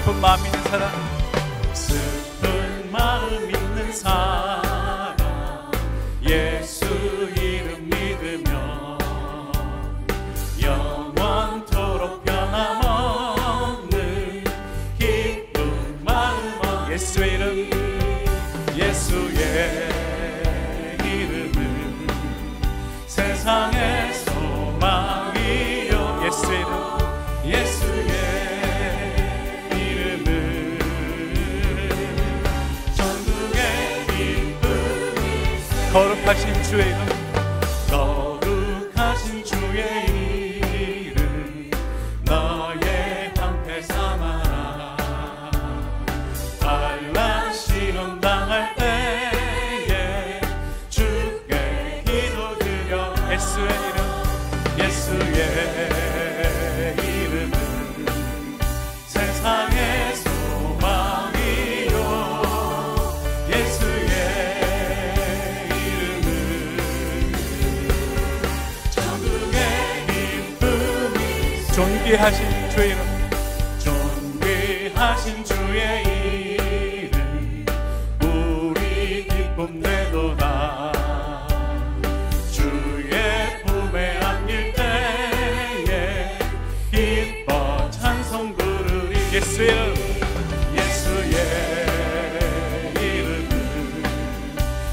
슬픈 마음 있는 사람, 슬픈 마음 있는 사람 예수 이름 믿으며 영원토록 변함없는 기쁜 마음 예수의 이름, 예수의 이름은 세상의 소망이요 예수의 이름, 예수의 이름은 전국의 기쁨이 거룩하신 주의 이름, 거룩하신 주의 이름 너의 방패 삼아라. 환난 시험 당할 때에 주께 기도드려 예수의 이름, 예수의 이름은 세상의 소망이요 예수의 이름은 천국의 기쁨이 존귀하신 주의 이름, 존귀하신 주의 이름 우리 기쁨 되도다. 주의 품에 안길 때에 기뻐 찬송 부르리. 예수의 이름, 예수의 이름은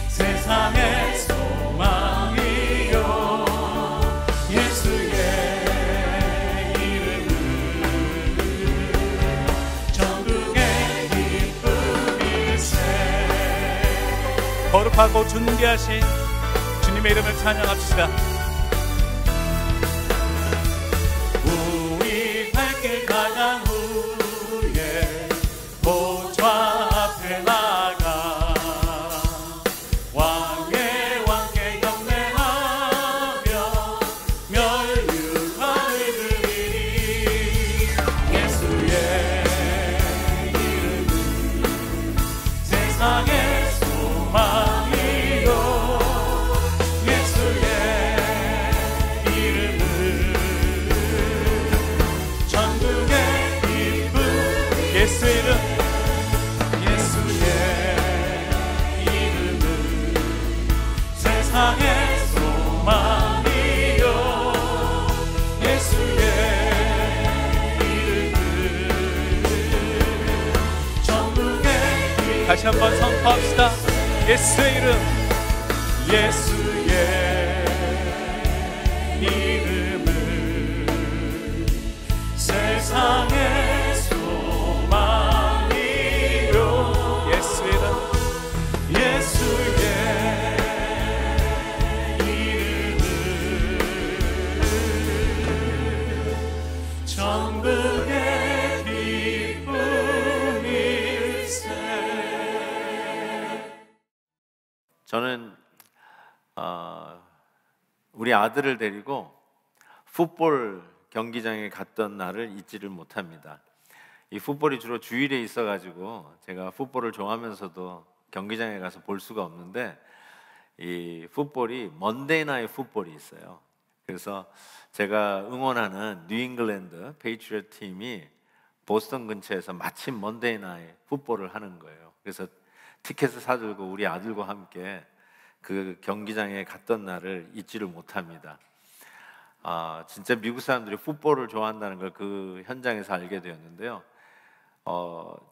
세상의 소망이요 예수의 이름은 전국의 기쁨일세. 거룩하고 존귀하신 주님의 이름을 찬양합시다. 우리 발길 가장 후에 보좌 앞에 나가 왕의 왕께 경배하며 멸류관을 드리리. 예수의 이름은 세상의 소망이요 예수의 이름은 전국의 기쁨. 예수의 이름, 예수의 이름은 세상의 소망이요 예수의 이름은 전국의 기쁨. 다시 한번 선포합시다. 예수의 이름, 예수의 이름은 세상의 소망이요 예수의 이름, 예수의 이름은 전국의 기쁨일세. 저는 우리 아들을 데리고 풋볼 경기장에 갔던 날을 잊지를 못합니다. 이 풋볼이 주로 주일에 있어가지고 제가 풋볼을 좋아하면서도 경기장에 가서 볼 수가 없는데 이 풋볼이 먼데이 나잇 풋볼이 있어요. 그래서 제가 응원하는 뉴잉글랜드 페이트리엇 팀이 보스턴 근처에서 마침 먼데이 나잇 풋볼을 하는 거예요. 그래서 티켓을 사들고 우리 아들과 함께 그 경기장에 갔던 날을 잊지를 못합니다. 진짜 미국 사람들이 풋볼을 좋아한다는 걸 그 현장에서 알게 되었는데요.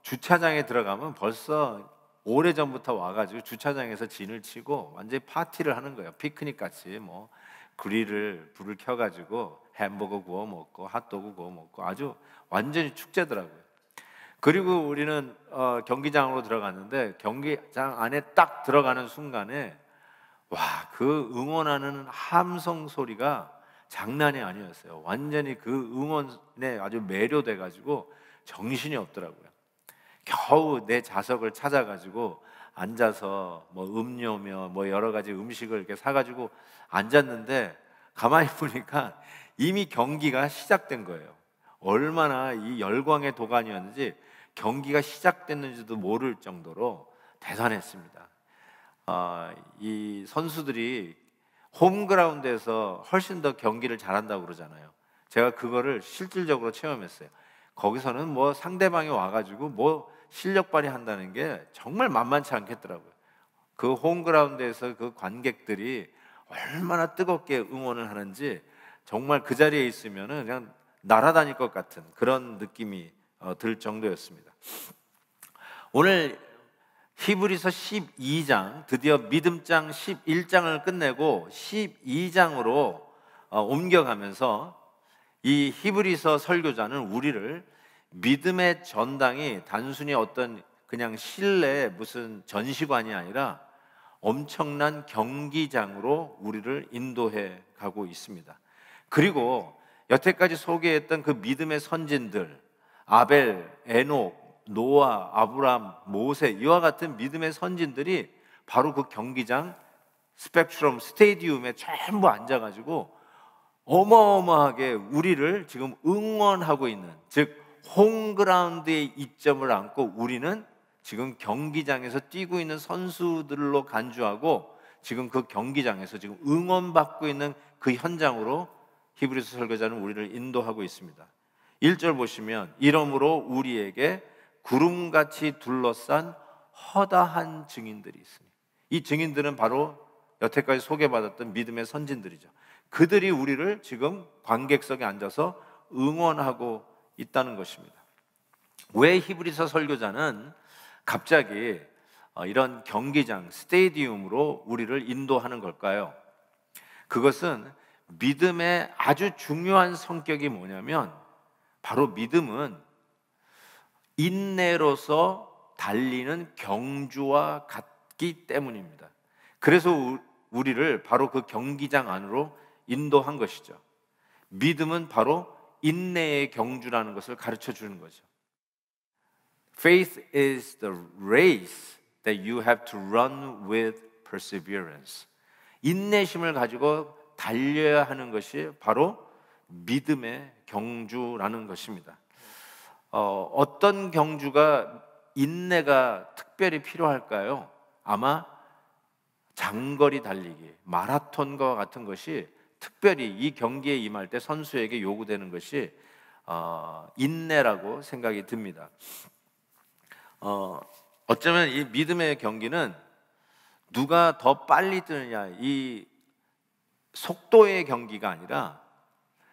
주차장에 들어가면 벌써 오래전부터 와가지고 주차장에서 진을 치고 완전히 파티를 하는 거예요. 피크닉 같이 뭐 불을 켜가지고 햄버거 구워 먹고 핫도그 구워 먹고 아주 완전히 축제더라고요. 그리고 우리는 경기장으로 들어갔는데 경기장 안에 딱 들어가는 순간에 와, 그 응원하는 함성 소리가 장난이 아니었어요. 완전히 그 응원에 아주 매료돼가지고 정신이 없더라고요. 겨우 내 좌석을 찾아가지고 앉아서 뭐 음료며 뭐 여러 가지 음식을 이렇게 사가지고 앉았는데 가만히 보니까 이미 경기가 시작된 거예요. 얼마나 이 열광의 도가니였는지 경기가 시작됐는지도 모를 정도로 대단했습니다. 이 선수들이 홈그라운드에서 훨씬 더 경기를 잘한다고 그러잖아요. 제가 그거를 실질적으로 체험했어요. 거기서는 뭐 상대방이 와가지고 뭐 실력 발휘한다는 게 정말 만만치 않겠더라고요. 그 홈그라운드에서 그 관객들이 얼마나 뜨겁게 응원을 하는지 정말 그 자리에 있으면은 그냥 날아다닐 것 같은 그런 느낌이 들 정도였습니다. 오늘 히브리서 12장, 드디어 믿음장 11장을 끝내고 12장으로 옮겨가면서 이 히브리서 설교자는 우리를 믿음의 전당이 단순히 어떤 그냥 실내 무슨 전시관이 아니라 엄청난 경기장으로 우리를 인도해 가고 있습니다. 그리고 여태까지 소개했던 그 믿음의 선진들, 아벨, 에녹, 노아, 아브람, 모세, 이와 같은 믿음의 선진들이 바로 그 경기장 스펙트럼 스테디움에 전부 앉아가지고 어마어마하게 우리를 지금 응원하고 있는, 즉 홈그라운드에 이점을 안고 우리는 지금 경기장에서 뛰고 있는 선수들로 간주하고 지금 그 경기장에서 지금 응원받고 있는 그 현장으로 히브리서 설교자는 우리를 인도하고 있습니다. 1절 보시면 이러므로 우리에게 구름같이 둘러싼 허다한 증인들이 있으니, 이 증인들은 바로 여태까지 소개받았던 믿음의 선진들이죠. 그들이 우리를 지금 관객석에 앉아서 응원하고 있다는 것입니다. 왜 히브리서 설교자는 갑자기 이런 경기장, 스테디움으로 우리를 인도하는 걸까요? 그것은 믿음의 아주 중요한 성격이 뭐냐면 바로 믿음은 인내로서 달리는 경주와 같기 때문입니다. 그래서 우리를 바로 그 경기장 안으로 인도한 것이죠. 믿음은 바로 인내의 경주라는 것을 가르쳐 주는 거죠. Faith is the race that you have to run with perseverance. 인내심을 가지고 달려야 하는 것이 바로 믿음의 경주라는 것입니다. 어떤 경주가 인내가 특별히 필요할까요? 아마 장거리 달리기, 마라톤과 같은 것이 특별히 이 경기에 임할 때 선수에게 요구되는 것이 인내라고 생각이 듭니다. 어쩌면 이 믿음의 경기는 누가 더 빨리 뛰느냐, 이 속도의 경기가 아니라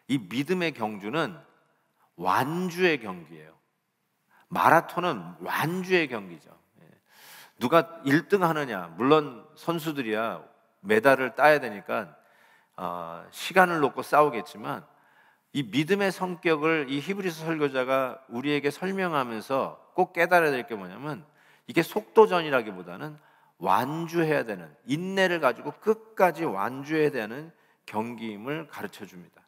이 믿음의 경주는 완주의 경기예요. 마라톤은 완주의 경기죠. 누가 1등 하느냐, 물론 선수들이야 메달을 따야 되니까 시간을 놓고 싸우겠지만, 이 믿음의 성격을 이 히브리서 설교자가 우리에게 설명하면서 꼭 깨달아야 될 게 뭐냐면, 이게 속도전이라기보다는 완주해야 되는, 인내를 가지고 끝까지 완주해야 되는 경기임을 가르쳐 줍니다.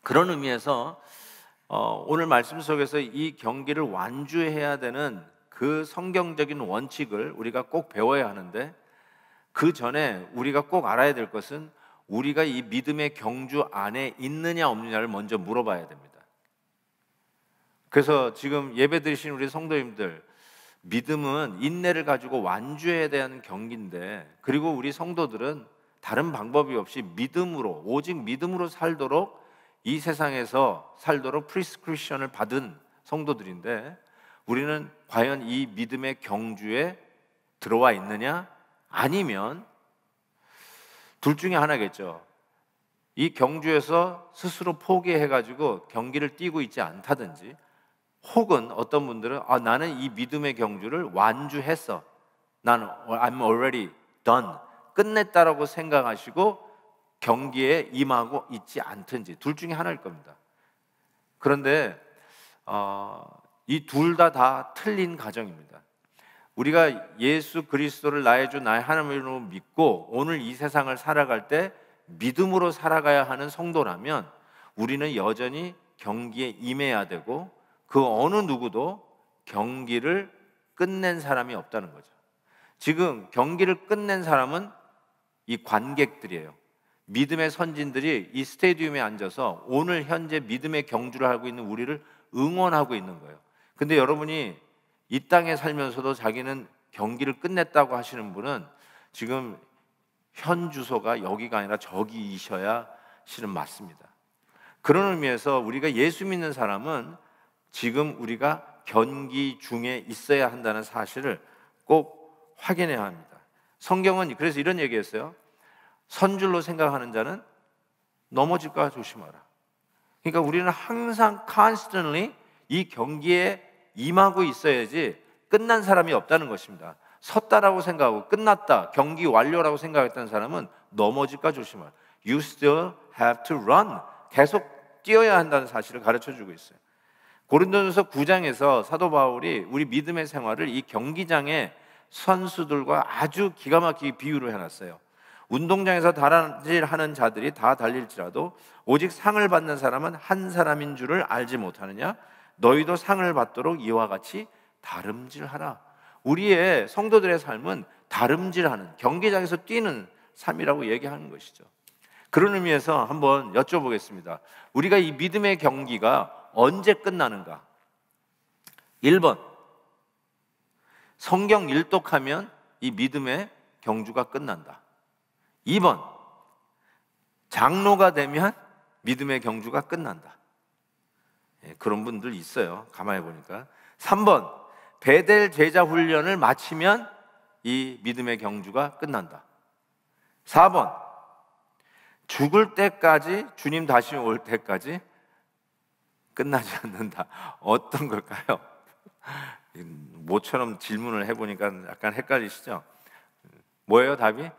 그런 의미에서 오늘 말씀 속에서 이 경기를 완주해야 되는 그 성경적인 원칙을 우리가 꼭 배워야 하는데, 그 전에 우리가 꼭 알아야 될 것은 우리가 이 믿음의 경주 안에 있느냐 없느냐를 먼저 물어봐야 됩니다. 그래서 지금 예배 드리신 우리 성도님들, 믿음은 인내를 가지고 완주해야 되는 경기인데, 그리고 우리 성도들은 다른 방법이 없이 믿음으로, 오직 믿음으로 살도록, 이 세상에서 살도록 프리스크리션을 받은 성도들인데, 우리는 과연 이 믿음의 경주에 들어와 있느냐? 아니면 둘 중에 하나겠죠. 이 경주에서 스스로 포기해가지고 경기를 뛰고 있지 않다든지, 혹은 어떤 분들은 나는 이 믿음의 경주를 완주했어, 나는 I'm already done, 끝냈다라고 생각하시고 경기에 임하고 있지 않든지, 둘 중에 하나일 겁니다. 그런데 이 둘 다 틀린 가정입니다. 우리가 예수 그리스도를 나의 주 나의 하나님으로 믿고 오늘 이 세상을 살아갈 때 믿음으로 살아가야 하는 성도라면, 우리는 여전히 경기에 임해야 되고, 그 어느 누구도 경기를 끝낸 사람이 없다는 거죠. 지금 경기를 끝낸 사람은 이 관객들이에요. 믿음의 선진들이 이 스테디움에 앉아서 오늘 현재 믿음의 경주를 하고 있는 우리를 응원하고 있는 거예요. 근데 여러분이 이 땅에 살면서도 자기는 경기를 끝냈다고 하시는 분은 지금 현 주소가 여기가 아니라 저기이셔야 실은 맞습니다. 그런 의미에서 우리가 예수 믿는 사람은 지금 우리가 경기 중에 있어야 한다는 사실을 꼭 확인해야 합니다. 성경은 그래서 이런 얘기했어요. 선줄로 생각하는 자는 넘어질까 조심하라. 그러니까 우리는 항상 constantly 이 경기에 임하고 있어야지 끝난 사람이 없다는 것입니다. 섰다라고 생각하고 끝났다, 경기 완료라고 생각했던 사람은 넘어질까 조심하라. You still have to run. 계속 뛰어야 한다는 사실을 가르쳐주고 있어요. 고린도전서 9장에서 사도 바울이 우리 믿음의 생활을 이 경기장의 선수들과 아주 기가 막히게 비유를 해놨어요. 운동장에서 달질하는 자들이 다 달릴지라도 오직 상을 받는 사람은 한 사람인 줄을 알지 못하느냐? 너희도 상을 받도록 이와 같이 다름질하라. 우리의 성도들의 삶은 다름질하는, 경기장에서 뛰는 삶이라고 얘기하는 것이죠. 그런 의미에서 한번 여쭤보겠습니다. 우리가 이 믿음의 경기가 언제 끝나는가? 1번, 성경 일독하면 이 믿음의 경주가 끝난다. 2번, 장로가 되면 믿음의 경주가 끝난다. 그런 분들 있어요. 가만히 보니까. 3번, 베델 제자 훈련을 마치면 이 믿음의 경주가 끝난다. 4번, 죽을 때까지, 주님 다시 올 때까지 끝나지 않는다. 어떤 걸까요? 모처럼 질문을 해보니까 약간 헷갈리시죠? 뭐예요, 답이?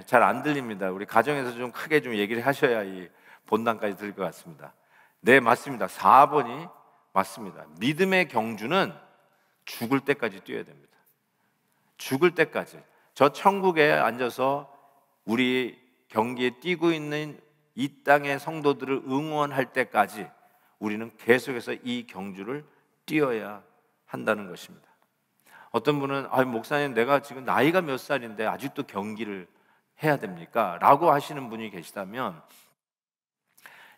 잘 안 들립니다. 우리 가정에서 좀 크게 좀 얘기를 하셔야 이 본당까지 들릴 것 같습니다. 네, 맞습니다. 4번이 맞습니다. 믿음의 경주는 죽을 때까지 뛰어야 됩니다. 죽을 때까지. 저 천국에 앉아서 우리 경기에 뛰고 있는 이 땅의 성도들을 응원할 때까지 우리는 계속해서 이 경주를 뛰어야 한다는 것입니다. 어떤 분은 목사님, 내가 지금 나이가 몇 살인데 아직도 경기를 해야 됩니까? 라고 하시는 분이 계시다면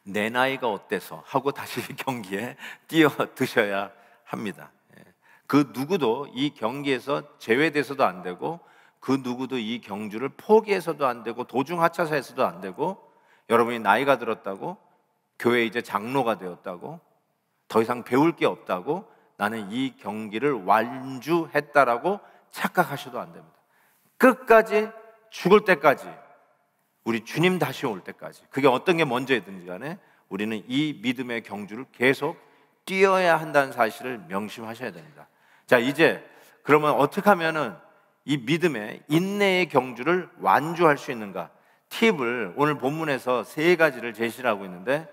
내 나이가 어때서 하고 다시 경기에 뛰어드셔야 합니다. 그 누구도 이 경기에서 제외돼서도 안 되고, 그 누구도 이 경주를 포기해서도 안 되고, 도중하차사에서도 안 되고, 여러분이 나이가 들었다고, 교회 이제 장로가 되었다고, 더 이상 배울 게 없다고, 나는 이 경기를 완주했다라고 착각하셔도 안 됩니다. 끝까지, 죽을 때까지, 우리 주님 다시 올 때까지, 그게 어떤 게 먼저이든지 간에 우리는 이 믿음의 경주를 계속 뛰어야 한다는 사실을 명심하셔야 됩니다. 자, 이제 그러면 어떻게 하면은 이 믿음의 인내의 경주를 완주할 수 있는가? 팁을 오늘 본문에서 3가지를 제시를 하고 있는데,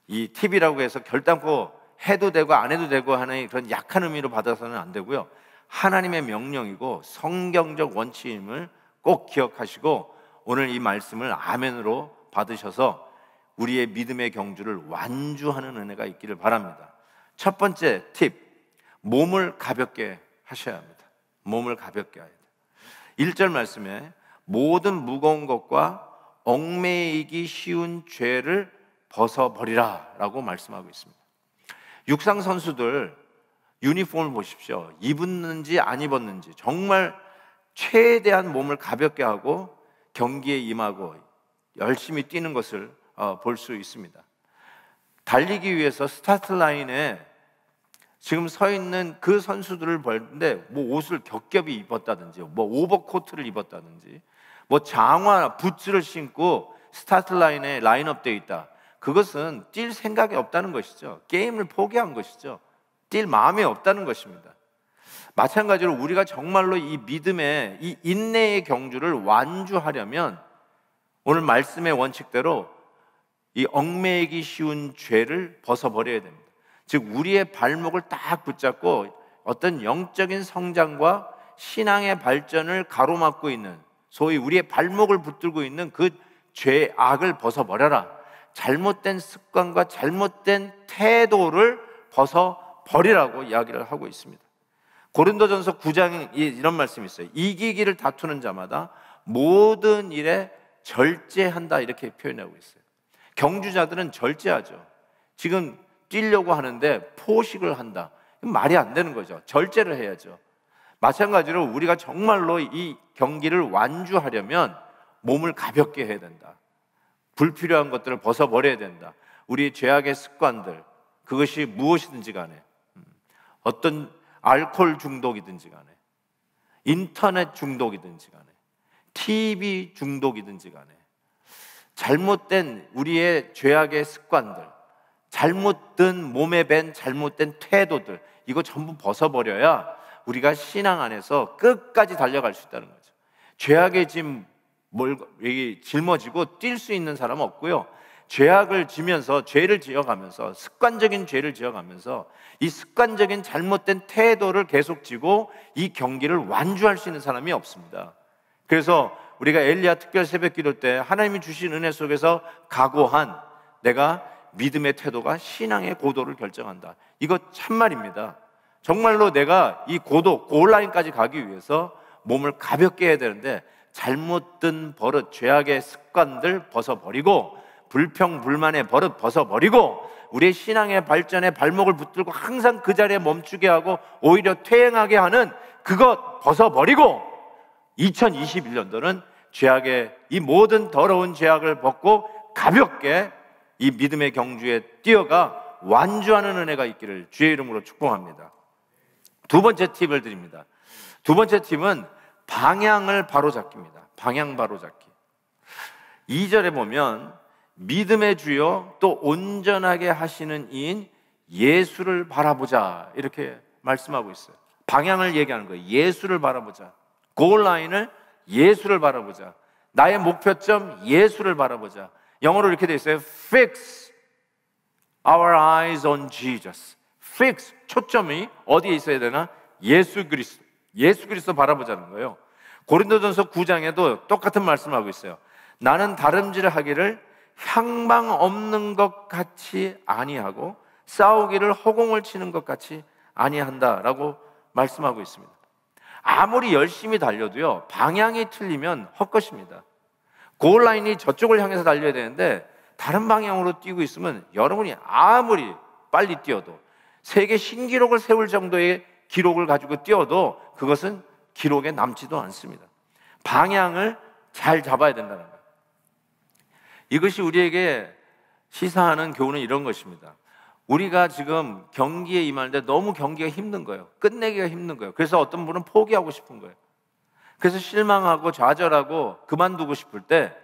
이 팁이라고 해서 결단코 해도 되고 안 해도 되고 하는 그런 약한 의미로 받아서는 안 되고요. 하나님의 명령이고 성경적 원칙임을 꼭 기억하시고 오늘 이 말씀을 아멘으로 받으셔서 우리의 믿음의 경주를 완주하는 은혜가 있기를 바랍니다. 첫 번째 팁, 몸을 가볍게 하셔야 합니다. 몸을 가볍게 해야 돼요. 1절 말씀에 모든 무거운 것과 얽매이기 쉬운 죄를 벗어버리라 라고 말씀하고 있습니다. 육상 선수들 유니폼을 보십시오. 입었는지 안 입었는지 정말 최대한 몸을 가볍게 하고 경기에 임하고 열심히 뛰는 것을 볼 수 있습니다. 달리기 위해서 스타트 라인에 지금 서 있는 그 선수들을 보는데 옷을 겹겹이 입었다든지 오버코트를 입었다든지 장화 부츠를 신고 스타트 라인에 라인업되어 있다. 그것은 뛸 생각이 없다는 것이죠. 게임을 포기한 것이죠. 뛸 마음이 없다는 것입니다. 마찬가지로 우리가 정말로 이 믿음의 이 인내의 경주를 완주하려면 오늘 말씀의 원칙대로 이 얽매이기 쉬운 죄를 벗어버려야 됩니다. 즉 우리의 발목을 딱 붙잡고 어떤 영적인 성장과 신앙의 발전을 가로막고 있는, 소위 우리의 발목을 붙들고 있는 그 죄악을 벗어버려라. 잘못된 습관과 잘못된 태도를 벗어버리라고 이야기를 하고 있습니다. 고린도전서 9장에 이런 말씀이 있어요. 이기기를 다투는 자마다 모든 일에 절제한다, 이렇게 표현하고 있어요. 경주자들은 절제하죠. 지금 뛰려고 하는데 포식을 한다. 말이 안 되는 거죠. 절제를 해야죠. 마찬가지로 우리가 정말로 이 경기를 완주하려면 몸을 가볍게 해야 된다. 불필요한 것들을 벗어버려야 된다. 우리 죄악의 습관들, 그것이 무엇이든지 간에, 어떤 알코올 중독이든지 간에, 인터넷 중독이든지 간에, TV 중독이든지 간에, 잘못된 우리의 죄악의 습관들, 잘못된 몸에 밴 잘못된 태도들, 이거 전부 벗어버려야 우리가 신앙 안에서 끝까지 달려갈 수 있다는 거죠. 죄악에 짊어지고 뛸 수 있는 사람은 없고요. 죄악을 지면서, 죄를 지어가면서, 습관적인 죄를 지어가면서 이 습관적인 잘못된 태도를 계속 지고 이 경기를 완주할 수 있는 사람이 없습니다. 그래서 우리가 엘리야 특별 새벽기도 때 하나님이 주신 은혜 속에서 각오한 내가 믿음의 태도가 신앙의 고도를 결정한다. 이거 참말입니다. 정말로 내가 이 고도, 골라인까지 가기 위해서 몸을 가볍게 해야 되는데 잘못된 버릇, 죄악의 습관들 벗어버리고 불평불만의 버릇 벗어버리고 우리의 신앙의 발전에 발목을 붙들고 항상 그 자리에 멈추게 하고 오히려 퇴행하게 하는 그것 벗어버리고 2021년도는 죄악의 이 모든 더러운 죄악을 벗고 가볍게 이 믿음의 경주에 뛰어가 완주하는 은혜가 있기를 주의 이름으로 축복합니다. 두 번째 팁을 드립니다. 두 번째 팁은 방향을 바로잡기입니다. 방향 바로잡기. 2절에 보면 믿음의 주요 또 온전하게 하시는 이인 예수를 바라보자 이렇게 말씀하고 있어요. 방향을 얘기하는 거예요. 예수를 바라보자. 골라인을 예수를 바라보자. 나의 목표점 예수를 바라보자. 영어로 이렇게 되어 있어요. Fix our eyes on Jesus. Fix, 초점이 어디에 있어야 되나? 예수 그리스도. 예수 그리스도 바라보자는 거예요. 고린도전서 9장에도 똑같은 말씀하고 있어요. 나는 다름질을 하기를 향방 없는 것 같이 아니하고 싸우기를 허공을 치는 것 같이 아니한다라고 말씀하고 있습니다. 아무리 열심히 달려도요, 방향이 틀리면 헛것입니다. 골라인이 저쪽을 향해서 달려야 되는데 다른 방향으로 뛰고 있으면 여러분이 아무리 빨리 뛰어도 세계 신기록을 세울 정도의 기록을 가지고 뛰어도 그것은 기록에 남지도 않습니다. 방향을 잘 잡아야 된다는 거예요. 이것이 우리에게 시사하는 교훈은 이런 것입니다. 우리가 지금 경기에 임하는데 너무 경기가 힘든 거예요. 끝내기가 힘든 거예요. 그래서 어떤 분은 포기하고 싶은 거예요. 그래서 실망하고 좌절하고 그만두고 싶을 때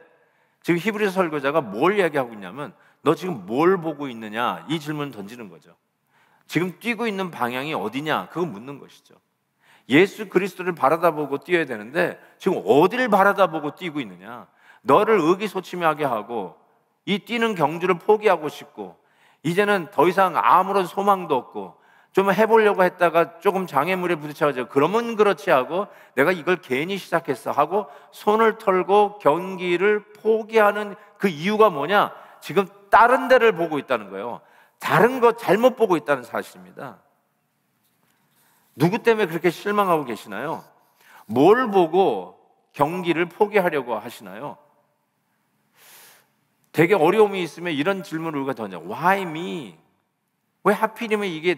지금 히브리서 설교자가 뭘 이야기하고 있냐면 너 지금 뭘 보고 있느냐 이 질문을 던지는 거죠. 지금 뛰고 있는 방향이 어디냐 그거 묻는 것이죠. 예수 그리스도를 바라다보고 뛰어야 되는데 지금 어디를 바라다보고 뛰고 있느냐. 너를 의기소침하게 하고 이 뛰는 경주를 포기하고 싶고 이제는 더 이상 아무런 소망도 없고 좀 해보려고 했다가 조금 장애물에 부딪혀가지고 그러면 그렇지 하고 내가 이걸 괜히 시작했어 하고 손을 털고 경기를 포기하는 그 이유가 뭐냐? 지금 다른 데를 보고 있다는 거예요. 다른 거 잘못 보고 있다는 사실입니다. 누구 때문에 그렇게 실망하고 계시나요? 뭘 보고 경기를 포기하려고 하시나요? 되게 어려움이 있으면 이런 질문을 우리가 던져. Why me? 왜 하필이면 이게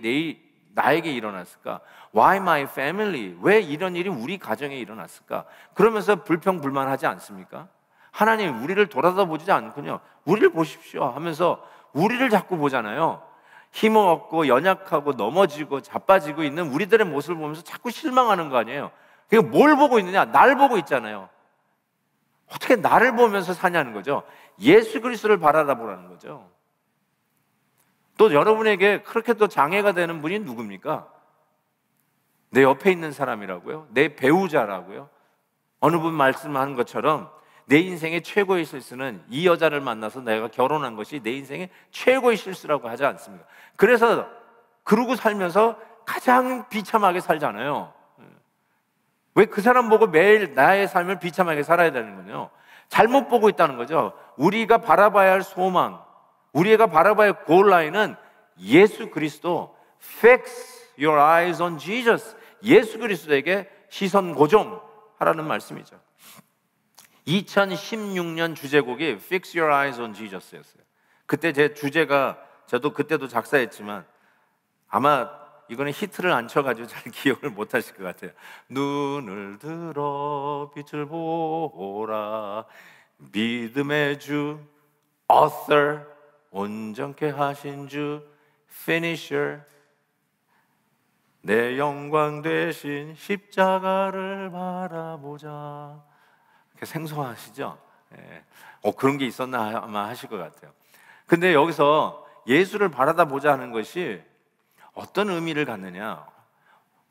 나에게 일어났을까? Why my family? 왜 이런 일이 우리 가정에 일어났을까? 그러면서 불평불만하지 않습니까? 하나님 우리를 돌아다보지 않군요. 우리를 보십시오 하면서 우리를 자꾸 보잖아요. 힘없고 연약하고 넘어지고 자빠지고 있는 우리들의 모습을 보면서 자꾸 실망하는 거 아니에요. 그러니까 뭘 보고 있느냐? 날 보고 있잖아요. 어떻게 나를 보면서 사냐는 거죠. 예수 그리스도를 바라보라는 거죠. 또 여러분에게 그렇게 또 장애가 되는 분이 누굽니까? 내 옆에 있는 사람이라고요? 내 배우자라고요? 어느 분 말씀하는 것처럼 내 인생의 최고의 실수는 이 여자를 만나서 내가 결혼한 것이 내 인생의 최고의 실수라고 하지 않습니까? 그래서 그러고 살면서 가장 비참하게 살잖아요. 왜 그 사람 보고 매일 나의 삶을 비참하게 살아야 되는 거냐? 잘못 보고 있다는 거죠. 우리가 바라봐야 할 소망, 우리가 바라봐야 할 골라인은 예수 그리스도. Fix your eyes on Jesus. 예수 그리스도에게 시선 고정하라는 말씀이죠. 2016년 주제곡이 Fix your eyes on Jesus였어요. 그때 제 주제가 저도 그때도 작사했지만 아마 이거는 히트를 안 쳐가지고 잘 기억을 못 하실 것 같아요. 눈을 들어 빛을 보라 믿음의 주 author 온전케 하신 주 finisher, 내 영광 되신 십자가를 바라보자. 이렇게 생소하시죠? 예. 그런 게 있었나 아마 하실 것 같아요. 근데 여기서 예수를 바라보자 하는 것이 어떤 의미를 갖느냐?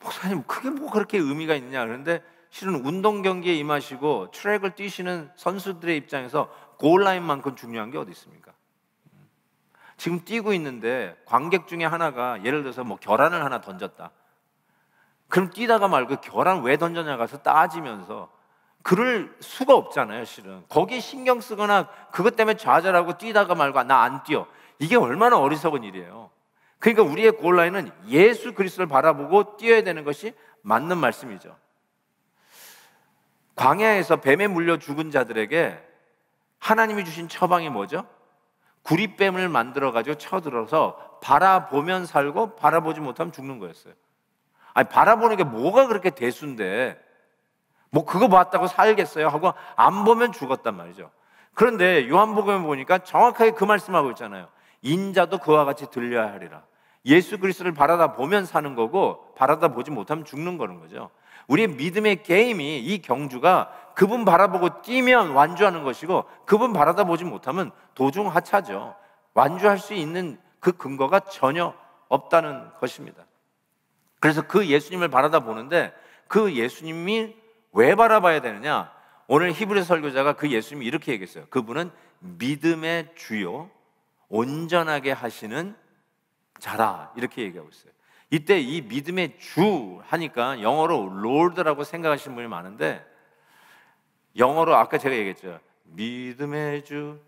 목사님, 그게 뭐 그렇게 의미가 있느냐? 그런데 실은 운동 경기에 임하시고 트랙을 뛰시는 선수들의 입장에서 골라인만큼 중요한 게 어디 있습니까? 지금 뛰고 있는데 관객 중에 하나가 예를 들어서 뭐 계란을 하나 던졌다. 그럼 뛰다가 말고 계란 왜 던졌냐 가서 따지면서 그럴 수가 없잖아요. 실은 거기에 신경 쓰거나 그것 때문에 좌절하고 뛰다가 말고 나 안 뛰어, 이게 얼마나 어리석은 일이에요. 그러니까 우리의 골라인은 예수 그리스도를 바라보고 뛰어야 되는 것이 맞는 말씀이죠. 광야에서 뱀에 물려 죽은 자들에게 하나님이 주신 처방이 뭐죠? 구리뱀을 만들어가지고 쳐들어서 바라보면 살고 바라보지 못하면 죽는 거였어요. 아니, 바라보는 게 뭐가 그렇게 대수인데 뭐 그거 봤다고 살겠어요 하고 안 보면 죽었단 말이죠. 그런데 요한복음에 보니까 정확하게 그 말씀하고 있잖아요. 인자도 그와 같이 들려야 하리라. 예수 그리스도를 바라다 보면 사는 거고 바라다 보지 못하면 죽는 거는 거죠. 우리의 믿음의 게임이, 이 경주가 그분 바라보고 뛰면 완주하는 것이고 그분 바라다 보지 못하면 도중하차죠. 완주할 수 있는 그 근거가 전혀 없다는 것입니다. 그래서 그 예수님을 바라다 보는데 그 예수님이 왜 바라봐야 되느냐? 오늘 히브리 설교자가 그 예수님이 이렇게 얘기했어요. 그분은 믿음의 주요 온전하게 하시는 자라, 이렇게 얘기하고 있어요. 이때 이 믿음의 주 하니까 영어로 Lord라고 생각하시는 분이 많은데 영어로 아까 제가 얘기했죠. 믿음의 주,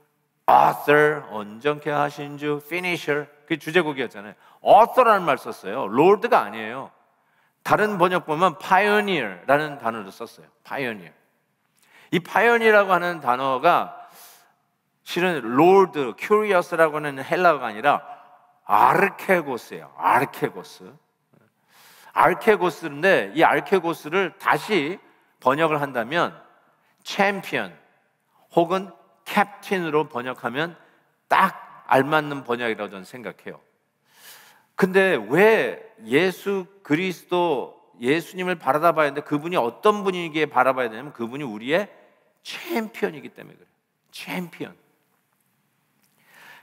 author, 온전케 하신 주, finisher, 그게 주제곡이었잖아요. author라는 말 썼어요. Lord가 아니에요. 다른 번역 보면 pioneer라는 단어를 썼어요. pioneer. 이 pioneer라고 하는 단어가 실은 Lord, curious라고 하는 헬라어가 아니라 아르케고스예요. 아르케고스. 아르케고스인데 이 아르케고스를 다시 번역을 한다면 챔피언 혹은 캡틴으로 번역하면 딱 알맞는 번역이라고 저는 생각해요. 근데 왜 예수 그리스도, 예수님을 바라다 봐야 하는데 그분이 어떤 분이기에 바라봐야 되냐면 그분이 우리의 챔피언이기 때문에 그래요. 챔피언.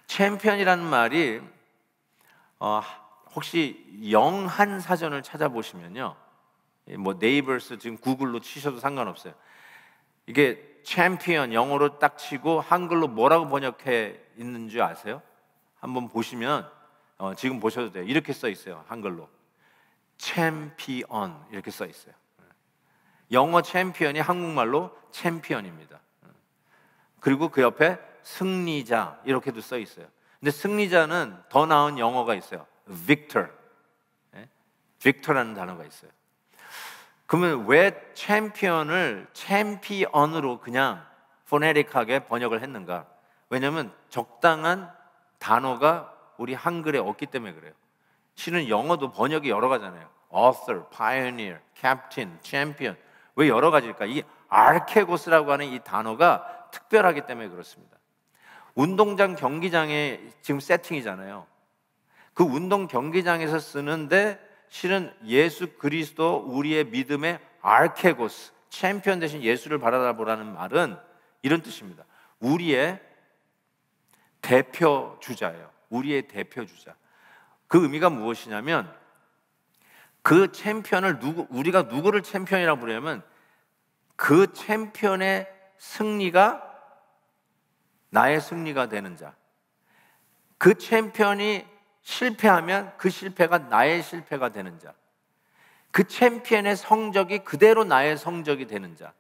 챔피언이라는 말이 혹시 영한 사전을 찾아보시면요, 뭐 네이버스 지금 구글로 치셔도 상관없어요. 이게 챔피언 영어로 딱 치고 한글로 뭐라고 번역해 있는 줄 아세요? 한번 보시면 지금 보셔도 돼요. 이렇게 써 있어요. 한글로 챔피언 이렇게 써 있어요. 영어 챔피언이 한국말로 챔피언입니다. 그리고 그 옆에 승리자 이렇게도 써 있어요. 근데 승리자는 더 나은 영어가 있어요. victor. victor라는 단어가 있어요. 그러면 왜 챔피언을 챔피언으로 그냥 포네틱하게 번역을 했는가? 왜냐하면 적당한 단어가 우리 한글에 없기 때문에 그래요. 실은 영어도 번역이 여러 가지잖아요. author, pioneer, captain, champion. 왜 여러 가지일까? 이 아르케고스라고 하는 이 단어가 특별하기 때문에 그렇습니다. 운동장 경기장에 지금 세팅이잖아요. 그 운동 경기장에서 쓰는데 실은 예수 그리스도 우리의 믿음의 아르케고스, 챔피언 대신 예수를 바라보라는 말은 이런 뜻입니다. 우리의 대표 주자예요. 우리의 대표 주자. 그 의미가 무엇이냐면 그 챔피언을 우리가 누구를 챔피언이라고 부르냐면 그 챔피언의 승리가 나의 승리가 되는 자. 그 챔피언이 실패하면 그 실패가 나의 실패가 되는 자. 그 챔피언의 성적이 그대로 나의 성적이 되는 자.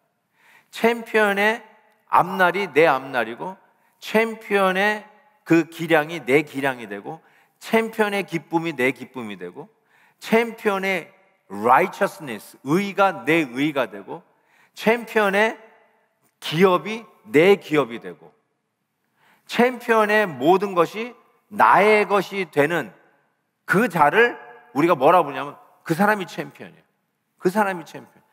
챔피언의 앞날이 내 앞날이고 챔피언의 그 기량이 내 기량이 되고 챔피언의 기쁨이 내 기쁨이 되고 챔피언의 righteousness, 의가 내 의가 되고 챔피언의 기업이 내 기업이 되고 챔피언의 모든 것이 나의 것이 되는 그 자를 우리가 뭐라고 부르냐면 그 사람이 챔피언이에요. 그 사람이 챔피언.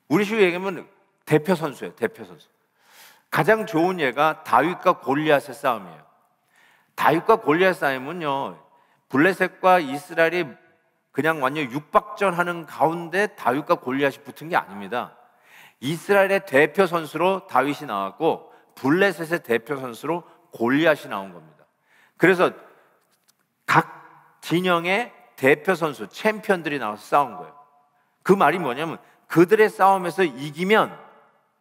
우리 식으로 얘기하면 대표 선수예요. 대표 선수. 가장 좋은 예가 다윗과 골리앗의 싸움이에요. 다윗과 골리앗 싸움은요, 블레셋과 이스라엘이 그냥 완전 육박전하는 가운데 다윗과 골리앗이 붙은 게 아닙니다. 이스라엘의 대표 선수로 다윗이 나왔고 블레셋의 대표 선수로 골리앗이 나온 겁니다. 그래서 각 진영의 대표 선수, 챔피언들이 나와서 싸운 거예요. 그 말이 뭐냐면 그들의 싸움에서 이기면,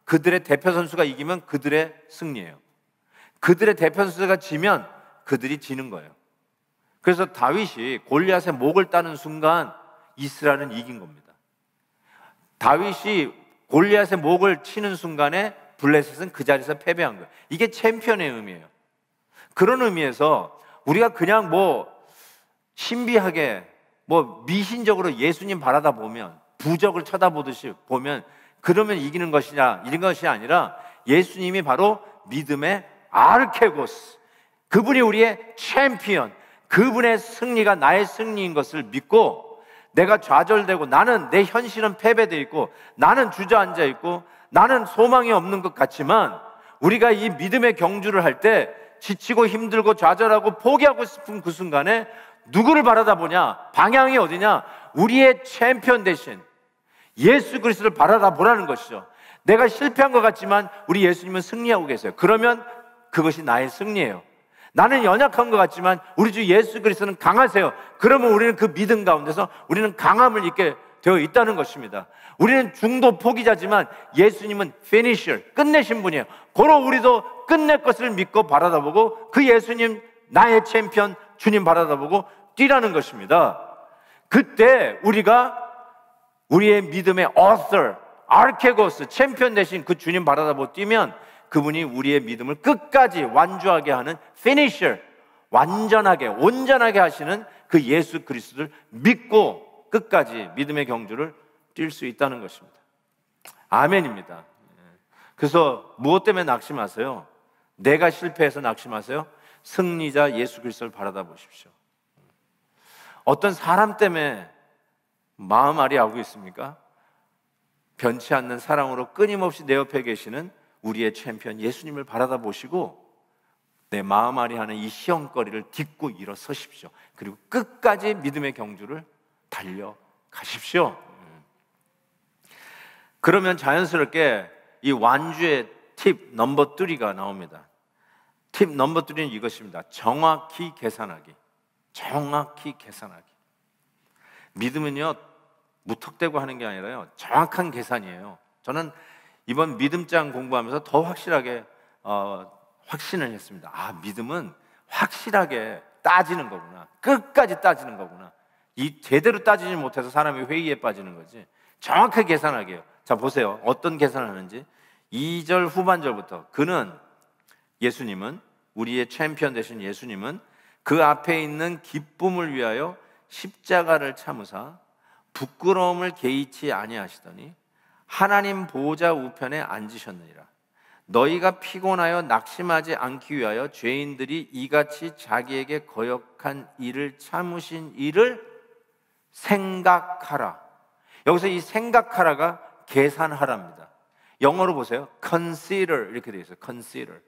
그들의 대표 선수가 이기면 그들의 승리예요. 그들의 대표 선수가 지면 그들이 지는 거예요. 그래서 다윗이 골리앗의 목을 따는 순간 이스라엘은 이긴 겁니다. 다윗이 골리앗의 목을 치는 순간에 블레셋은 그 자리에서 패배한 거예요. 이게 챔피언의 의미예요. 그런 의미에서 우리가 그냥 신비하게 미신적으로 예수님 바라다 보면, 부적을 쳐다보듯이 보면 그러면 이기는 것이냐, 이런 것이 아니라 예수님이 바로 믿음의 아르케고스, 그분이 우리의 챔피언, 그분의 승리가 나의 승리인 것을 믿고, 내가 좌절되고 나는, 내 현실은 패배되어 있고 나는 주저앉아 있고 나는 소망이 없는 것 같지만, 우리가 이 믿음의 경주를 할 때 지치고 힘들고 좌절하고 포기하고 싶은 그 순간에 누구를 바라다 보냐? 방향이 어디냐? 우리의 챔피언 대신 예수 그리스도를 바라다 보라는 것이죠. 내가 실패한 것 같지만 우리 예수님은 승리하고 계세요. 그러면 그것이 나의 승리예요. 나는 연약한 것 같지만 우리 주 예수 그리스도는 강하세요. 그러면 우리는 그 믿음 가운데서 우리는 강함을 입게 되어 있다는 것입니다. 우리는 중도 포기자지만 예수님은 피니셔, 끝내신 분이에요. 고로 우리도 끝낼 것을 믿고 바라다보고 그 예수님, 나의 챔피언 주님 바라다보고 뛰라는 것입니다. 그때 우리가 우리의 믿음의 author, 아르케고스, 챔피언 대신 그 주님 바라다보고 뛰면 그분이 우리의 믿음을 끝까지 완주하게 하는 finisher, 완전하게, 온전하게 하시는 그 예수 그리스도를 믿고 끝까지 믿음의 경주를 뛸 수 있다는 것입니다. 아멘입니다. 그래서 무엇 때문에 낙심하세요? 내가 실패해서 낙심하세요? 승리자 예수 그리스도를 바라다 보십시오. 어떤 사람 때문에 마음 아리하고 있습니까? 변치 않는 사랑으로 끊임없이 내 옆에 계시는 우리의 챔피언 예수님을 바라다 보시고 내 마음 아리하는 이 시험거리를 딛고 일어서십시오. 그리고 끝까지 믿음의 경주를 달려가십시오. 그러면 자연스럽게 이 완주의 팁 넘버 3가 나옵니다. 팁 넘버 3는 이것입니다. 정확히 계산하기. 정확히 계산하기. 믿음은요, 무턱대고 하는 게 아니라요, 정확한 계산이에요. 저는 이번 믿음장 공부하면서 더 확실하게 확신을 했습니다. 아, 믿음은 확실하게 따지는 거구나. 끝까지 따지는 거구나. 이 제대로 따지지 못해서 사람이 회의에 빠지는 거지. 정확하게 계산하게요. 자, 보세요. 어떤 계산을 하는지. 2절 후반절부터 예수님은, 우리의 챔피언 되신 예수님은 그 앞에 있는 기쁨을 위하여 십자가를 참으사 부끄러움을 개의치 아니하시더니 하나님 보좌 우편에 앉으셨느니라. 너희가 피곤하여 낙심하지 않기 위하여 죄인들이 이같이 자기에게 거역한 일을 참으신 일을 생각하라. 여기서 이 생각하라가 계산하라입니다. 영어로 보세요. consider 이렇게 되어 있어요. consider.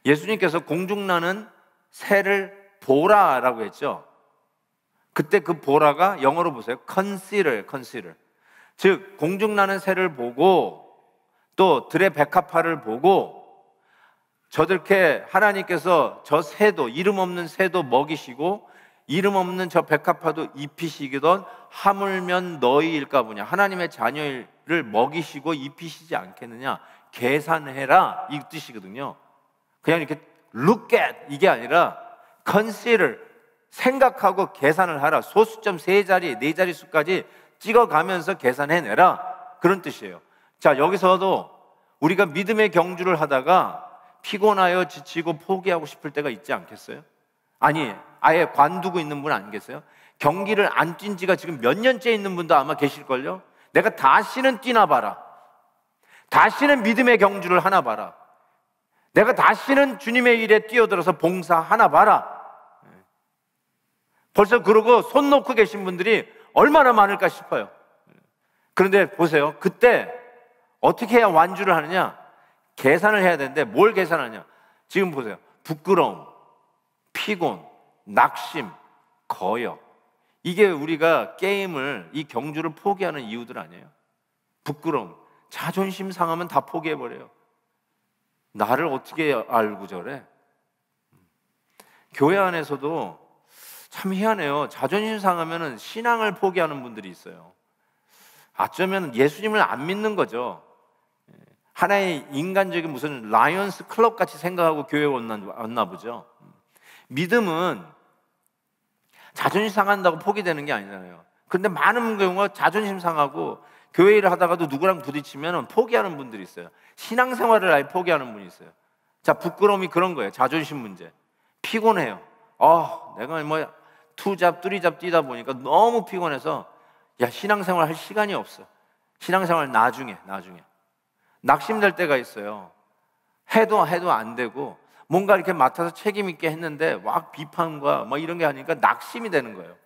예수님께서 공중나는 새를 보라라고 했죠. 그때 그 보라가 영어로 보세요. consider. 즉 공중나는 새를 보고 또 들의 백합화를 보고 저들께 하나님께서 저 새도, 이름 없는 새도 먹이시고 이름 없는 저 백합화도 입히시기던 하물면 너희일까 보냐. 하나님의 자녀를 먹이시고 입히시지 않겠느냐. 계산해라 이 뜻이거든요. 그냥 이렇게 look at 이게 아니라 consider, 생각하고 계산을 하라. 소수점 3자리, 4자리 수까지 찍어가면서 계산해내라. 그런 뜻이에요. 자, 여기서도 우리가 믿음의 경주를 하다가 피곤하여 지치고 포기하고 싶을 때가 있지 않겠어요? 아니, 아예 관두고 있는 분 안 계세요? 경기를 안 뛴 지가 지금 몇 년째 있는 분도 아마 계실걸요? 내가 다시는 뛰나 봐라. 다시는 믿음의 경주를 하나 봐라. 내가 다시는 주님의 일에 뛰어들어서 봉사하나 봐라. 벌써 그러고 손 놓고 계신 분들이 얼마나 많을까 싶어요. 그런데 보세요. 그때 어떻게 해야 완주를 하느냐? 계산을 해야 되는데 뭘 계산하냐? 지금 보세요. 부끄러움, 피곤, 낙심, 거역. 이게 우리가 게임을, 이 경주를 포기하는 이유들 아니에요? 부끄러움, 자존심 상하면 다 포기해버려요. 나를 어떻게 알고 저래? 교회 안에서도 참 희한해요. 자존심 상하면 신앙을 포기하는 분들이 있어요. 어쩌면 예수님을 안 믿는 거죠. 하나의 인간적인 무슨 라이언스 클럽 같이 생각하고 교회에 왔나 보죠. 믿음은 자존심 상한다고 포기되는 게 아니잖아요. 그런데 많은 경우가 자존심 상하고 교회 일을 하다가도 누구랑 부딪히면 포기하는 분들이 있어요. 신앙생활을 아예 포기하는 분이 있어요. 자, 부끄러움이 그런 거예요. 자존심 문제. 피곤해요. 내가 뭐 투잡, 쓰리잡 뛰다 보니까 너무 피곤해서 야, 신앙생활 할 시간이 없어. 신앙생활 나중에. 낙심될 때가 있어요. 해도 안 되고 뭔가 이렇게 맡아서 책임 있게 했는데 막 비판과 뭐 이런 게 하니까 낙심이 되는 거예요.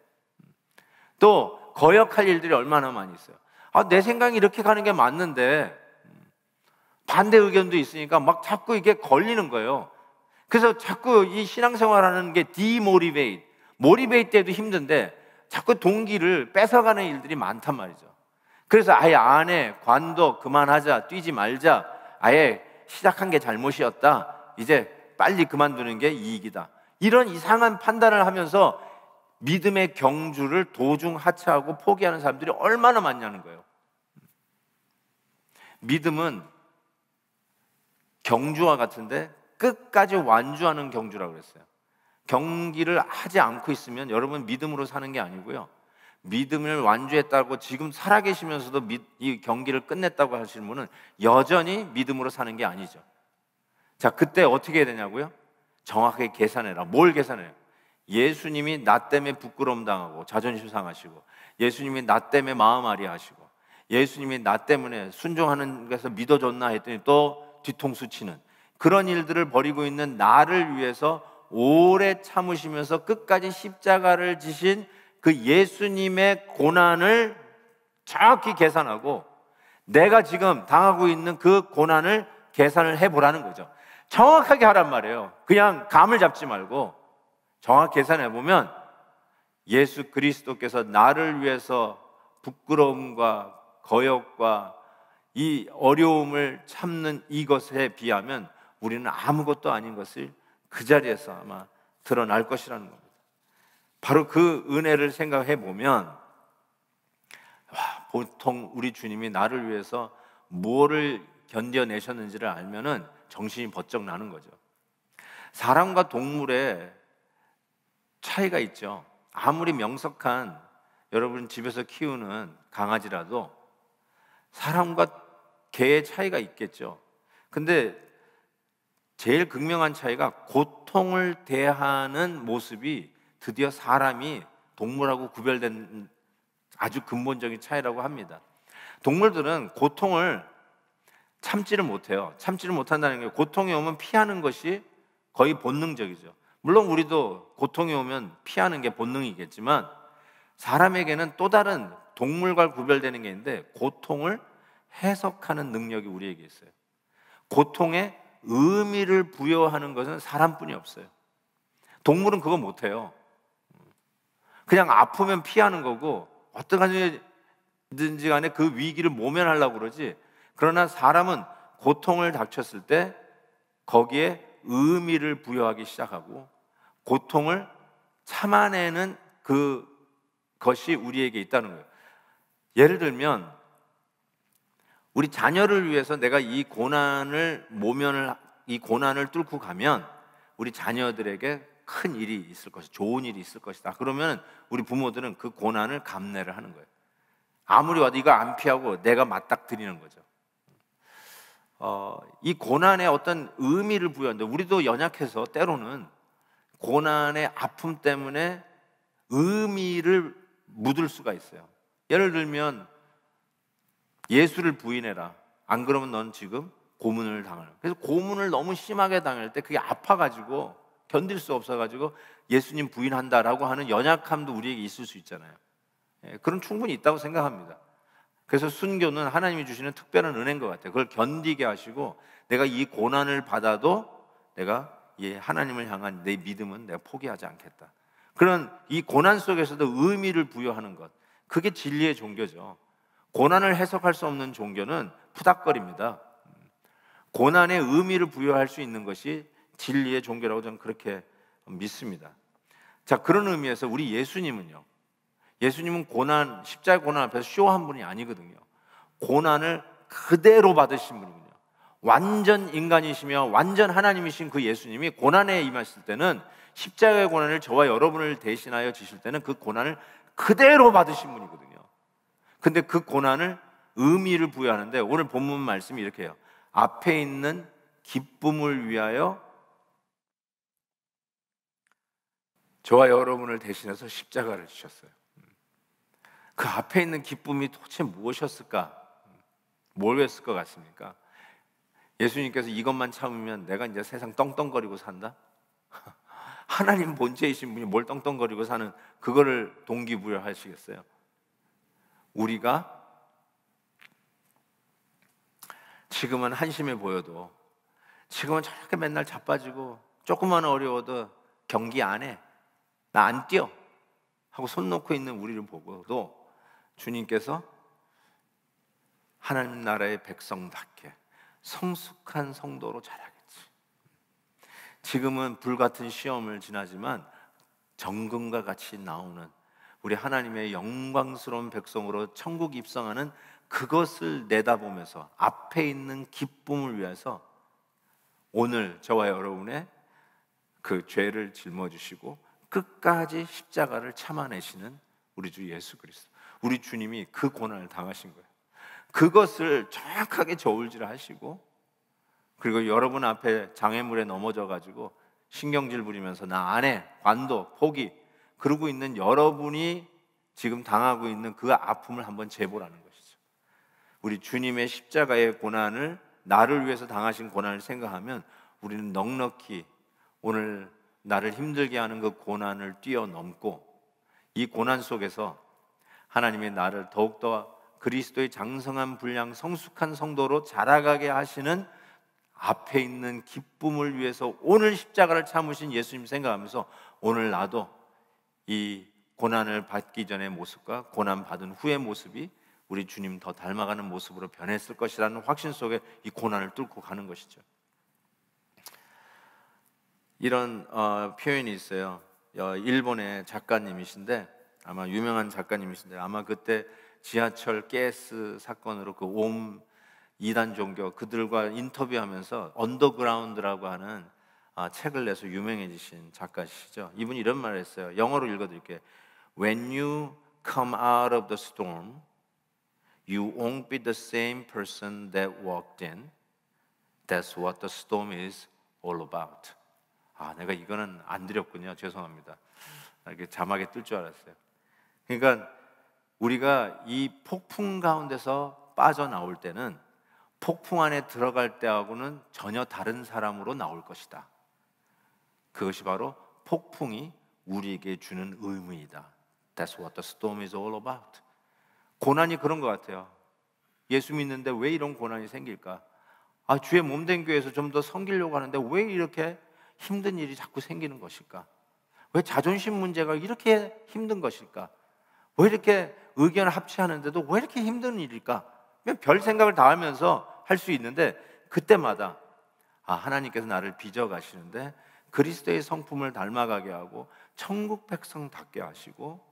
또 거역할 일들이 얼마나 많이 있어요. 내 생각이 이렇게 가는 게 맞는데 반대 의견도 있으니까 막 자꾸 이게 걸리는 거예요. 그래서 자꾸 이 신앙생활하는 게 모리베이트 때도 힘든데 자꾸 동기를 뺏어가는 일들이 많단 말이죠. 그래서 아예 안 해, 관둬, 그만하자, 뛰지 말자, 아예 시작한 게 잘못이었다, 이제 빨리 그만두는 게 이익이다, 이런 이상한 판단을 하면서 믿음의 경주를 도중 하차하고 포기하는 사람들이 얼마나 많냐는 거예요. 믿음은 경주와 같은데 끝까지 완주하는 경주라고 그랬어요. 경기를 하지 않고 있으면 여러분 믿음으로 사는 게 아니고요, 믿음을 완주했다고 지금 살아계시면서도 이 경기를 끝냈다고 하시는 분은 여전히 믿음으로 사는 게 아니죠. 자, 그때 어떻게 해야 되냐고요? 정확하게 계산해라. 뭘 계산해요? 예수님이 나 때문에 부끄러움 당하고 자존심 상하시고, 예수님이 나 때문에 마음 아리하시고, 예수님이 나 때문에 순종하는 것에서 믿어줬나 했더니 또 뒤통수 치는 그런 일들을 벌이고 있는 나를 위해서 오래 참으시면서 끝까지 십자가를 지신 그 예수님의 고난을 정확히 계산하고 내가 지금 당하고 있는 그 고난을 계산을 해보라는 거죠. 정확하게 하란 말이에요. 그냥 감을 잡지 말고 정확히 계산해보면 예수 그리스도께서 나를 위해서 부끄러움과 거역과 이 어려움을 참는 이것에 비하면 우리는 아무것도 아닌 것을 그 자리에서 아마 드러날 것이라는 겁니다. 바로 그 은혜를 생각해 보면 보통 우리 주님이 나를 위해서 무엇을 견뎌내셨는지를 알면은 정신이 번쩍 나는 거죠. 사람과 동물의 차이가 있죠. 아무리 명석한 여러분 집에서 키우는 강아지라도 사람과 개의 차이가 있겠죠. 근데 제일 극명한 차이가 고통을 대하는 모습이 드디어 사람이 동물하고 구별된 아주 근본적인 차이라고 합니다. 동물들은 고통을 참지를 못해요. 참지를 못한다는 게 고통이 오면 피하는 것이 거의 본능적이죠. 물론 우리도 고통이 오면 피하는 게 본능이겠지만 사람에게는 또 다른 동물과 구별되는 게 있는데 고통을 해석하는 능력이 우리에게 있어요. 고통에 의미를 부여하는 것은 사람뿐이 없어요. 동물은 그거 못해요. 그냥 아프면 피하는 거고 어떠하든지 간에 그 위기를 모면하려고 그러지. 그러나 사람은 고통을 닥쳤을 때 거기에 의미를 부여하기 시작하고 고통을 참아내는 그것이 우리에게 있다는 거예요. 예를 들면 우리 자녀를 위해서 내가 이 고난을 뚫고 가면 우리 자녀들에게 큰 일이 있을 것이다, 좋은 일이 있을 것이다. 그러면 우리 부모들은 그 고난을 감내를 하는 거예요. 아무리 와도 이거 안 피하고 내가 맞닥뜨리는 거죠. 이 고난에 어떤 의미를 부여하는데 우리도 연약해서 때로는 고난의 아픔 때문에 의미를 묻을 수가 있어요. 예를 들면 예수를 부인해라, 안 그러면 넌 지금 고문을 당할. 그래서 고문을 너무 심하게 당할 때 그게 아파가지고 견딜 수 없어가지고 예수님 부인한다라고 하는 연약함도 우리에게 있을 수 있잖아요. 그런 충분히 있다고 생각합니다. 그래서 순교는 하나님이 주시는 특별한 은혜인 것 같아요. 그걸 견디게 하시고 내가 이 고난을 받아도 내가 이 하나님을 향한 내 믿음은 내가 포기하지 않겠다. 그런 이 고난 속에서도 의미를 부여하는 것, 그게 진리의 종교죠. 고난을 해석할 수 없는 종교는 푸닥거립니다. 고난에 의미를 부여할 수 있는 것이 진리의 종교라고 저는 그렇게 믿습니다. 자, 그런 의미에서 우리 예수님은요, 예수님은 고난, 십자가 고난 앞에서 쇼한 분이 아니거든요. 고난을 그대로 받으신 분이군요. 완전 인간이시며 완전 하나님이신 그 예수님이 고난에 임하실 때는, 십자가의 고난을 저와 여러분을 대신하여 지실 때는 그 고난을 그대로 받으신 분이거든요. 근데 그 고난을 의미를 부여하는데, 오늘 본문 말씀이 이렇게 해요. 앞에 있는 기쁨을 위하여 저와 여러분을 대신해서 십자가를 지셨어요. 그 앞에 있는 기쁨이 도대체 무엇이었을까? 뭘 했을 것 같습니까? 예수님께서 이것만 참으면 내가 이제 세상 떵떵거리고 산다? 하나님 본체이신 분이 뭘 떵떵거리고 사는 그거를 동기부여하시겠어요? 우리가 지금은 한심해 보여도, 지금은 저렇게 맨날 자빠지고 조금만 어려워도 경기 안 해, 나 안 뛰어 하고 손 놓고 있는 우리를 보고도 주님께서 하나님 나라의 백성답게 성숙한 성도로 자라겠지. 지금은 불같은 시험을 지나지만 정금과 같이 나오는 우리 하나님의 영광스러운 백성으로 천국 입성하는 그것을 내다보면서 앞에 있는 기쁨을 위해서 오늘 저와 여러분의 그 죄를 짊어지시고 끝까지 십자가를 참아내시는 우리 주 예수 그리스도, 우리 주님이 그 고난을 당하신 거예요. 그것을 정확하게 저울질을 하시고, 그리고 여러분 앞에 장애물에 넘어져 가지고 신경질 부리면서 나 안 해, 관둬, 포기 그러고 있는 여러분이 지금 당하고 있는 그 아픔을 한번 재보라는 것이죠. 우리 주님의 십자가의 고난을, 나를 위해서 당하신 고난을 생각하면 우리는 넉넉히 오늘 나를 힘들게 하는 그 고난을 뛰어넘고, 이 고난 속에서 하나님의 나를 더욱더 그리스도의 장성한 분량 성숙한 성도로 자라가게 하시는 앞에 있는 기쁨을 위해서 오늘 십자가를 참으신 예수님 생각하면서 오늘 나도 이 고난을 받기 전의 모습과 고난 받은 후의 모습이 우리 주님 더 닮아가는 모습으로 변했을 것이라는 확신 속에 이 고난을 뚫고 가는 것이죠. 이런 표현이 있어요. 일본의 작가님이신데, 아마 유명한 작가님이신데, 아마 그때 지하철 가스 사건으로 그 옴 이단 종교 그들과 인터뷰하면서 언더그라운드라고 하는 책을 내서 유명해지신 작가시죠. 이분이 이런 말을 했어요. 영어로 읽어드릴게요. When you come out of the storm, you won't be the same person that walked in. That's what the storm is all about. 내가 이거는 안 드렸군요. 죄송합니다. 이렇게 자막에 뜰 줄 알았어요. 그러니까 우리가 이 폭풍 가운데서 빠져나올 때는 폭풍 안에 들어갈 때하고는 전혀 다른 사람으로 나올 것이다. 그것이 바로 폭풍이 우리에게 주는 의미이다. That's what the storm is all about. 고난이 그런 것 같아요. 예수 믿는데 왜 이런 고난이 생길까? 주의 몸된 교회에서 좀 더 섬기려고 하는데 왜 이렇게 힘든 일이 자꾸 생기는 것일까? 왜 자존심 문제가 이렇게 힘든 것일까? 왜 이렇게 의견을 합치하는데도 왜 이렇게 힘든 일일까? 별 생각을 다 하면서 할 수 있는데, 그때마다 하나님께서 나를 빚어가시는데 그리스도의 성품을 닮아가게 하고 천국 백성답게 하시고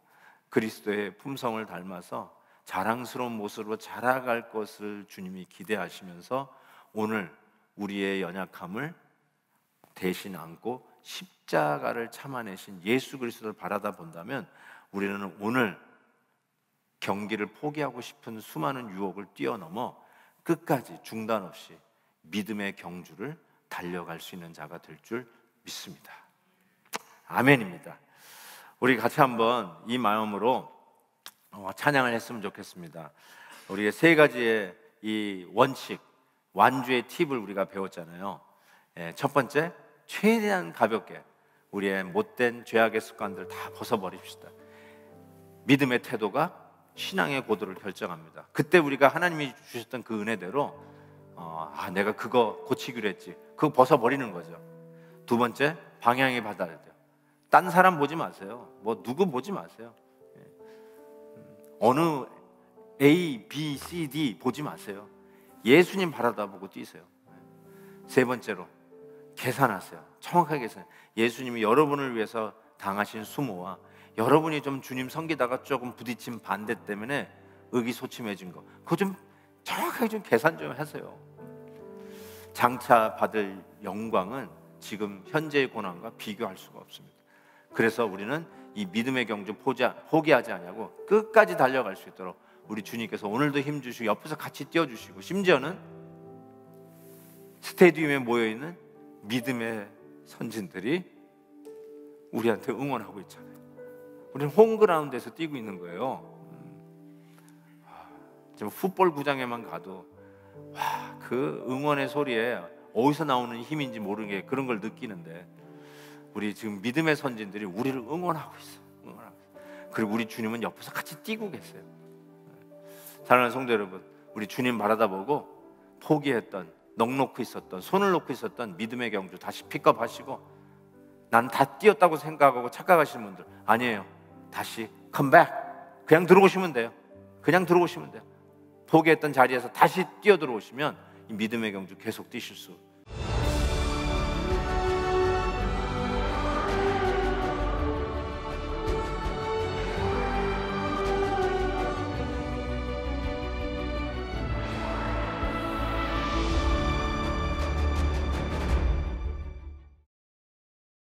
그리스도의 품성을 닮아서 자랑스러운 모습으로 자라갈 것을 주님이 기대하시면서 오늘 우리의 연약함을 대신 안고 십자가를 참아내신 예수 그리스도를 바라다 본다면 우리는 오늘 경기를 포기하고 싶은 수많은 유혹을 뛰어넘어 끝까지 중단 없이 믿음의 경주를 달려갈 수 있는 자가 될 줄 믿습니다. 아멘입니다. 우리 같이 한번 이 마음으로 찬양을 했으면 좋겠습니다. 우리의 세 가지의 이 원칙, 완주의 팁을 우리가 배웠잖아요. 첫 번째, 최대한 가볍게 우리의 못된 죄악의 습관들 다 벗어버립시다. 믿음의 태도가 신앙의 고도를 결정합니다. 그때 우리가 하나님이 주셨던 그 은혜대로 내가 그거 고치기로 했지, 그거 벗어버리는 거죠. 두 번째, 방향이 받아야 돼요. 딴 사람 보지 마세요. 뭐 누구 보지 마세요. 어느 A, B, C, D 보지 마세요. 예수님 바라다보고 뛰세요. 세 번째로 계산하세요. 정확하게 계산해요. 예수님이 여러분을 위해서 당하신 수모와 여러분이 좀 주님 섬기다가 조금 부딪힌 반대 때문에 의기소침해진 거, 그거 좀 정확하게 좀 계산 좀 하세요. 장차 받을 영광은 지금 현재의 고난과 비교할 수가 없습니다. 그래서 우리는 이 믿음의 경주 포기하지 않냐고 끝까지 달려갈 수 있도록 우리 주님께서 오늘도 힘주시고 옆에서 같이 뛰어주시고, 심지어는 스테디움에 모여있는 믿음의 선진들이 우리한테 응원하고 있잖아요. 우리는 홈그라운드에서 뛰고 있는 거예요. 지금 풋볼 구장에만 가도 와, 그 응원의 소리에 어디서 나오는 힘인지 모르게 그런 걸 느끼는데, 우리 지금 믿음의 선진들이 우리를 응원하고 있어요. 그리고 우리 주님은 옆에서 같이 뛰고 계세요. 사랑하는 성도 여러분, 우리 주님 바라다보고 포기했던, 넋놓고 있었던, 손을 놓고 있었던 믿음의 경주 다시 픽업하시고, 난 다 뛰었다고 생각하고 착각하시는 분들 아니에요. 다시 컴백. 그냥 들어오시면 돼요. 그냥 들어오시면 돼요. 포기했던 자리에서 다시 뛰어 들어오시면 이 믿음의 경주 계속 뛰실 수